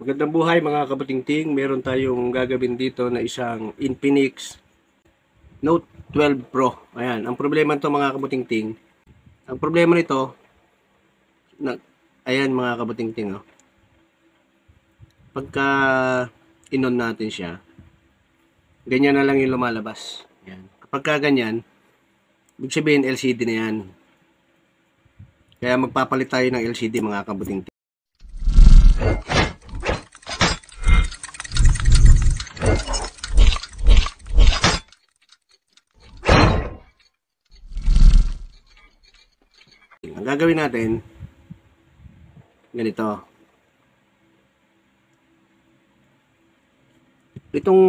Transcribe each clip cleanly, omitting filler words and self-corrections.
Magandang buhay mga kabatingting. Meron tayong gagawin dito na isang Infinix Note 12 Pro. Ayan, ang problema nito mga kabatingting. Ang problema nito, ayan mga kabatingting, oh. Pagka inon natin siya, ganyan na lang yung lumalabas. Ayan. Kapag ganyan, ibig sabihin LCD na yan. Kaya magpapalit tayo ng LCD mga kabatingting. Ang gagawin natin, ganito. Itong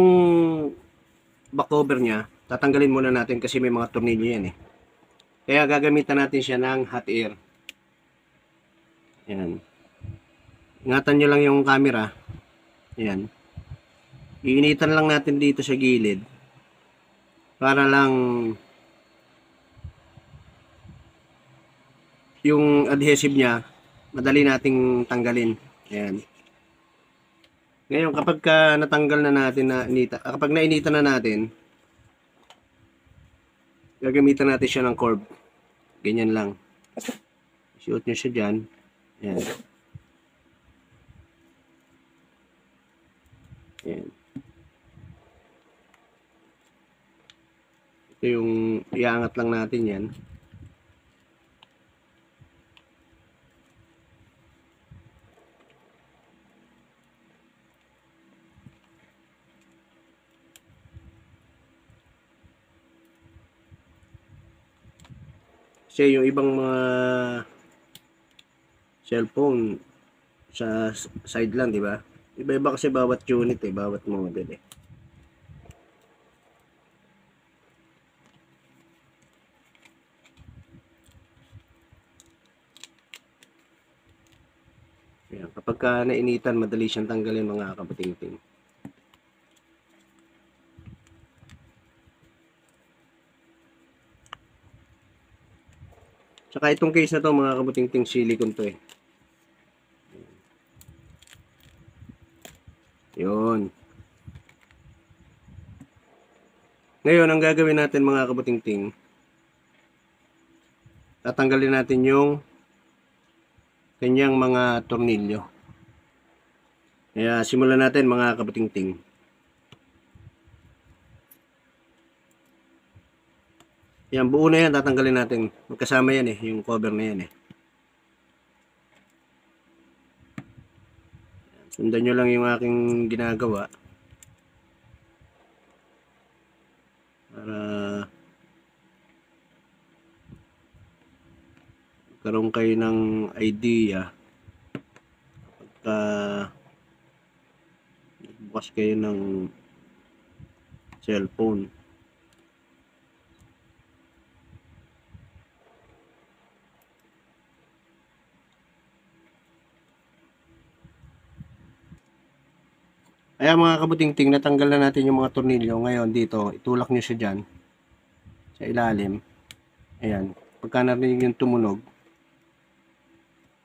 back cover niya, tatanggalin muna natin kasi may mga tornilyo yan eh. Kaya gagamitan natin siya ng hot air. Ayan. Ingatan nyo lang yung camera. Ayan. Iinitan lang natin dito sa gilid. Para lang yung adhesive niya, madali nating tanggalin. Ayan. Ngayon, kapag natanggal na natin, kapag nainitan na natin, gagamitan natin siya ng curve. Ganyan lang. Suot nyo siya dyan. Ayan. Ayan. Ito yung iangat lang natin yan. Kasi yung ibang mga cellphone sa side lang, di ba? Iba-iba kasi bawat unit eh, bawat model eh. Ayan, kapag nainitan, madali siyang tanggalin mga kabatingting. Tsaka itong case na to mga kabatingting, silicone to eh. Yun. Ngayon, ang gagawin natin mga kabatingting, tatanggalin natin yung kanyang mga tornilyo. Kaya simulan natin mga kabatingting. Yan, buo na yan, tatanggalin natin. Magkasama yan eh, yung cover na yan eh. Sundan nyo lang yung aking ginagawa. Para magkaroon kayo ng idea. Pagka bukas kayo ng cellphone. Ayan mga kabutingting, natanggal na natin yung mga tornilyo. Ngayon dito, itulak nyo siya dyan sa ilalim. Ayan, pagka narinig yung tumunog,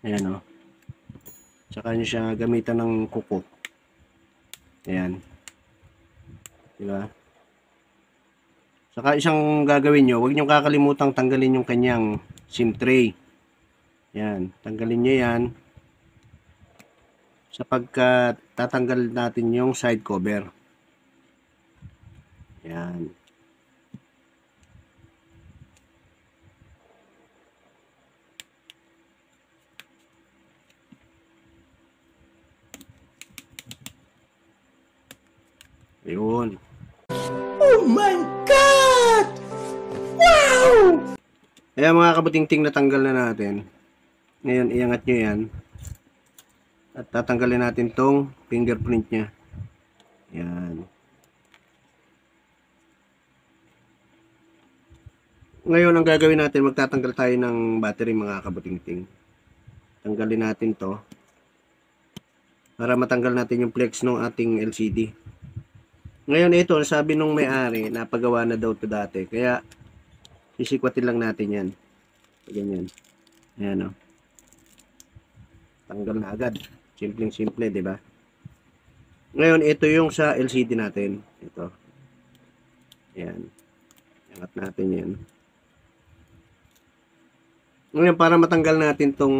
ayan o, tsaka nyo siya gamitan ng kuko. Ayan, diba? Saka isang gagawin nyo, huwag nyo kakalimutang tanggalin yung kanyang SIM tray. Ayan, tanggalin nyo yan sapagkat tatanggal natin yung side cover. Ayan. Ayun. Oh my God! Wow! Ayan mga kabutingting, natanggal na natin. Ngayon, iangat nyo yan. At tatanggalin natin tong fingerprint nya. Yan. Ngayon, ang gagawin natin, magtatanggal tayo ng battery mga kabutingting. Tanggalin natin to para matanggal natin yung flex ng ating LCD. Ngayon ito, sabi nung may-ari, napagawa na daw to dati. Kaya, sisikwatin lang natin yan. Ganyan. Ayan o. Tanggal na agad. Simpleng-simple, di ba? Ngayon, ito yung sa LCD natin. Ito. Ayan. Angat natin yan. Ngayon, para matanggal natin tong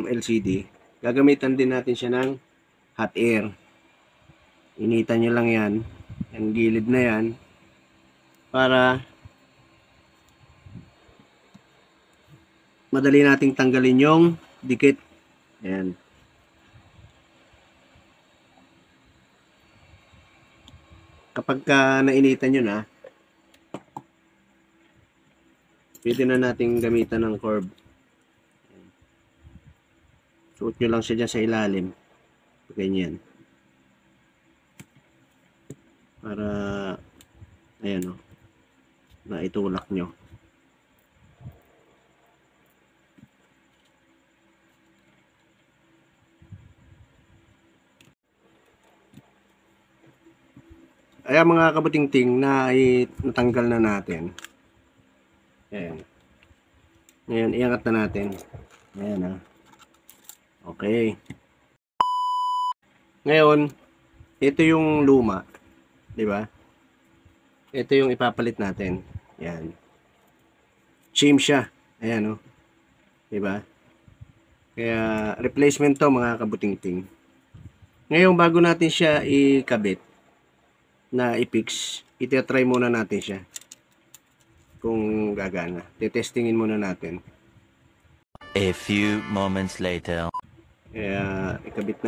LCD, gagamitan din natin siya ng hot air. Initan nyo lang yan. Yung gilid na yan. Para madali nating tanggalin yung dikit. Ayan. Kapag nainitan nyo na, pwede na nating gamitan ng curve. Suot nyo lang siya dyan sa ilalim. Ganyan. Para, ayan o, naitulak nyo. Ayan mga kabutingting na natanggal na natin. Ayan. Ngayon, iangat na natin. Ayan ha. Okay. Ngayon, ito yung luma. Diba? Ito yung ipapalit natin. Ayan. Shim siya. Ayan o. Diba? Kaya, replacement to mga kabutingting. Ngayon, bago natin siya ikabit, na i-fix, iti-try muna natin siya kung gagana. Tetestingin muna natin. A few moments later. Kaya ikabit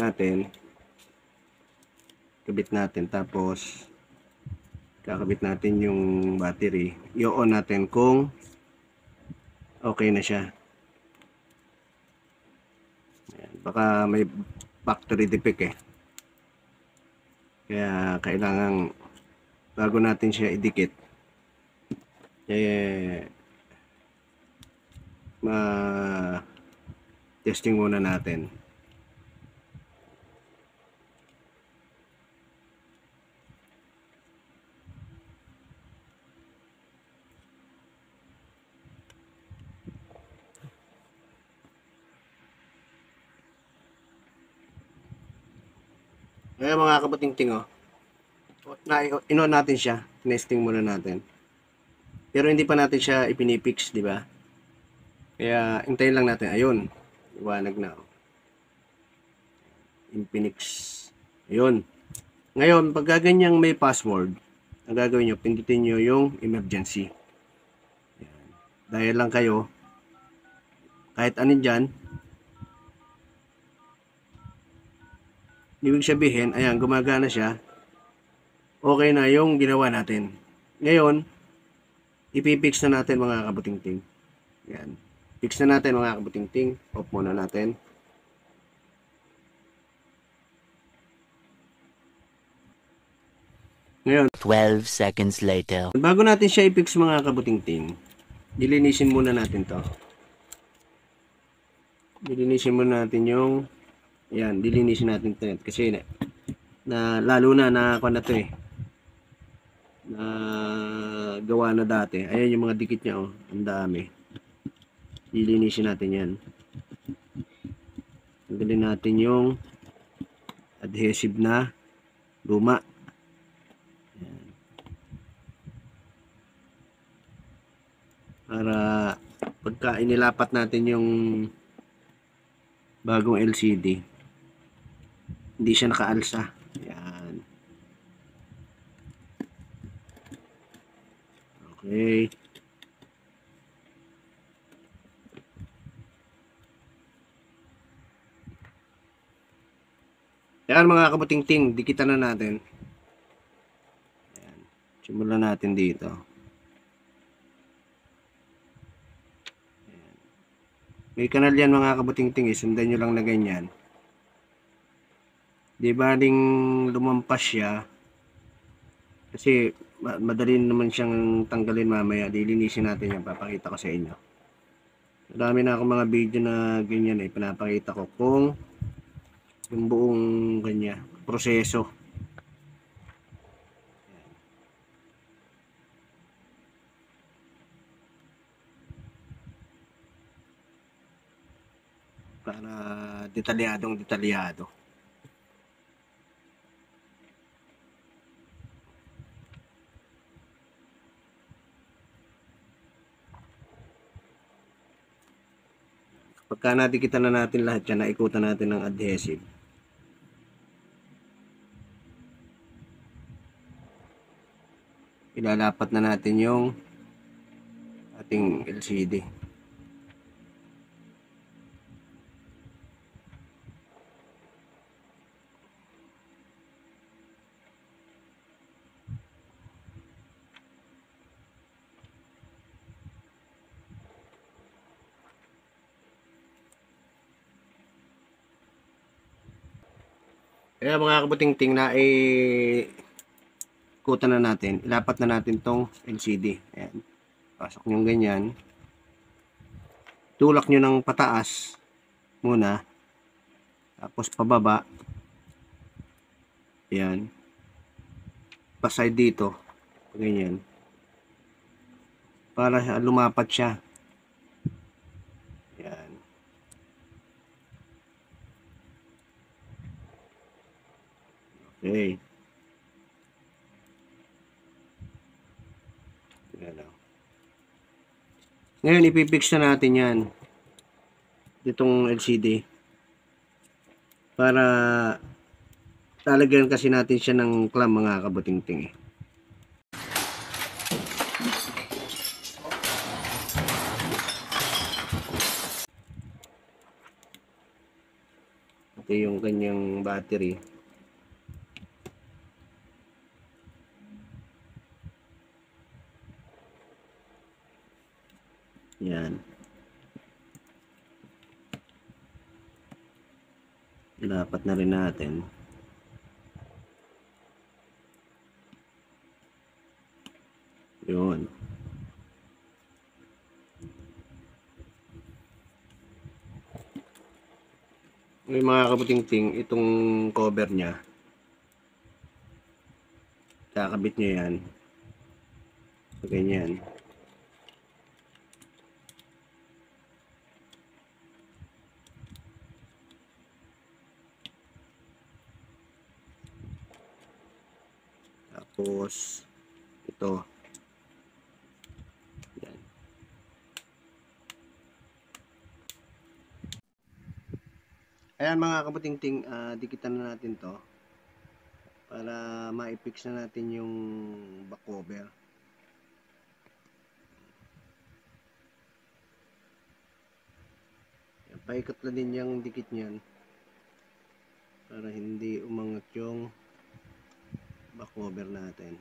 natin tapos kakabit natin yung battery, i-on natin kung okay na siya. Ayan, baka may factory defect kaya kailangan bago natin siya idikit testing muna natin. Kaya mga kabutingting in-on natin siya, nesting muna natin. Pero hindi pa natin siya ipinipix, di ba? Kaya hintayin lang natin. Ayun, iwanag na. Infinix. Ayun. Ngayon, pag gaganyang may password, ang gagawin nyo, pindutin nyo yung emergency. Ayan. Dahil lang kayo, kahit anin dyan, ibig sabihin, ayan, gumagana siya, okay na yung ginawa natin. Ngayon, ipipix na natin mga kabutingting. Ayan. Fix na natin mga kabutingting. Off muna natin. Ngayon, 12 seconds later. bago natin siya i-fix mga kabutingting, dilinisin muna natin to. Dilinisin muna natin yung, ayan, dilinisin natin to. Kasi na lalo na kuha na to na gawa na dati. Ayan yung mga dikit niya ang dami. Dilinisin natin yan. Tanggalin natin yung adhesive na luma. Ayan. Para pagka inilapat natin yung bagong LCD, hindi siya nakaalsa. Ayan. Okay. Ayan mga kabutingting, dikitan na natin. Ayan. Simulan natin dito. Ayan. May kanal yan mga kabutingting, sundan nyo lang na ganyan. Di ba ding lumampas siya, kasi madali naman siyang tanggalin mamaya. Dilinisin natin yan, papakita ko sa inyo. Marami na akong mga video na ganyan pinapakita ko kung yung buong ganyan proseso. Para detalyadong detalyado. Pagka nadikitan na natin lahat yan, naikutan natin ng adhesive. Ilalapat na natin yung ating LCD. Kaya mga kabuting-ting na kutan na natin, ilapat na natin tong LCD. Ayan. Pasok nyo ganyan. Tulak nyo ng pataas muna. Tapos pababa. Ayan. Paside dito. Ganyan. Para lumapat siya. Ayan. Okay. Ngayon, ipipix na natin yan. Itong LCD. Para talagyan kasi natin siya ng clamp mga kabuting-ting. Ito yung kanyang battery. Yan. Dapat na rin natin. Yun. May mga kabuting-ting, itong cover niya. Kakabit nyo yan. So, ganyan. Tapos ito. Yan. Ayan mga kabuting-ting, dikitan na natin to para ma-fix na natin yung back cover. Yan, paikot na din yung dikit niyan para hindi umangat yung back cover natin.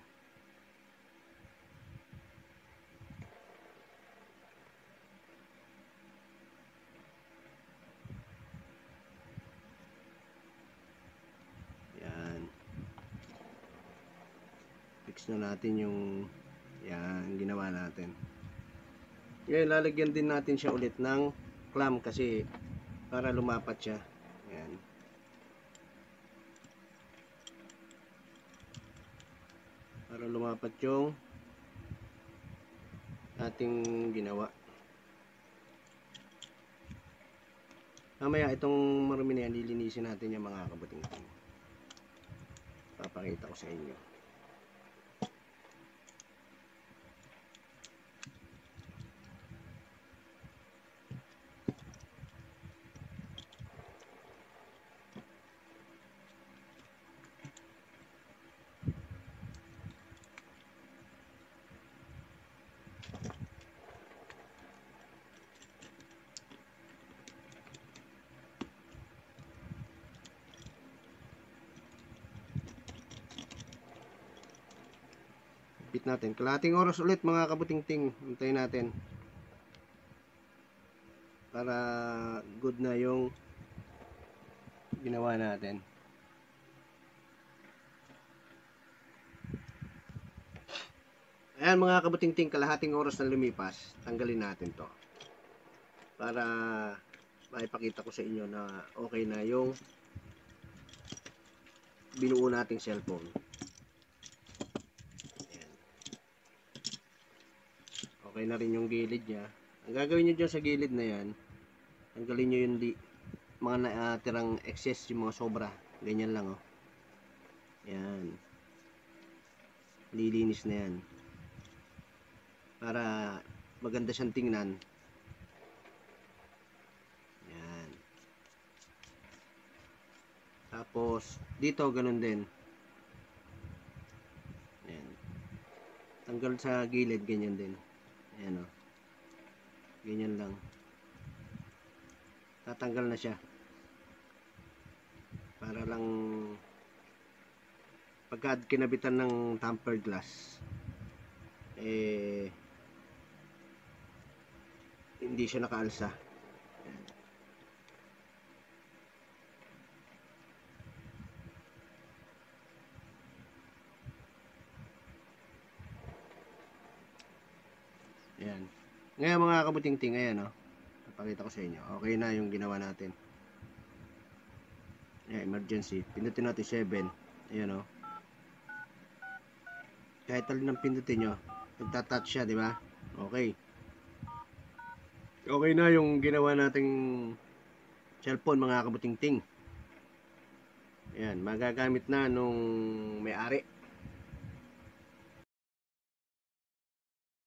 Yan. Fix na natin yung yan, ginawa natin. Ngayon, lalagyan din natin siya ulit ng clamp kasi para lumapat siya. Yan. Para lumapat yung ating ginawa. Mamaya itong marumi na yan, lilinisin natin yung mga kabuting-ting. Papakita ko sa inyo. Bit natin. Kalahating oras ulit mga kabuting-ting. Hintayin natin. Para good na yung ginawa natin. Ayan mga kabuting-ting, kalahating oras na lumipas. Tanggalin natin to. Para maipakita ko sa inyo na okay na yung binuo nating cellphone. Okay na rin yung gilid niya. Ang gagawin nyo dyan sa gilid na yan, tanggalin nyo yung mga natirang excess, yung mga sobra. Ganyan lang, oh. Yan. Lilinis na yan. Para maganda siyang tingnan. Tapos, dito, ganun din. Ayan. Tanggal sa gilid, ganyan din. Ayan o. Ganyan lang. Tatanggal na siya. Para lang pagka kinabitan ng tempered glass, hindi siya nakaalsa. Ayan. Ngayon mga kabuting-ting, ayan o. Napakita ko sa inyo. Okay na yung ginawa natin. Ayan, emergency. Pindutin natin 7. Ayan o. Kahit alin ang pindutin nyo, nagtatouch siya, di ba? Okay. Okay na yung ginawa nating cellphone mga kabuting-ting. Ayan, magagamit na nung may-ari.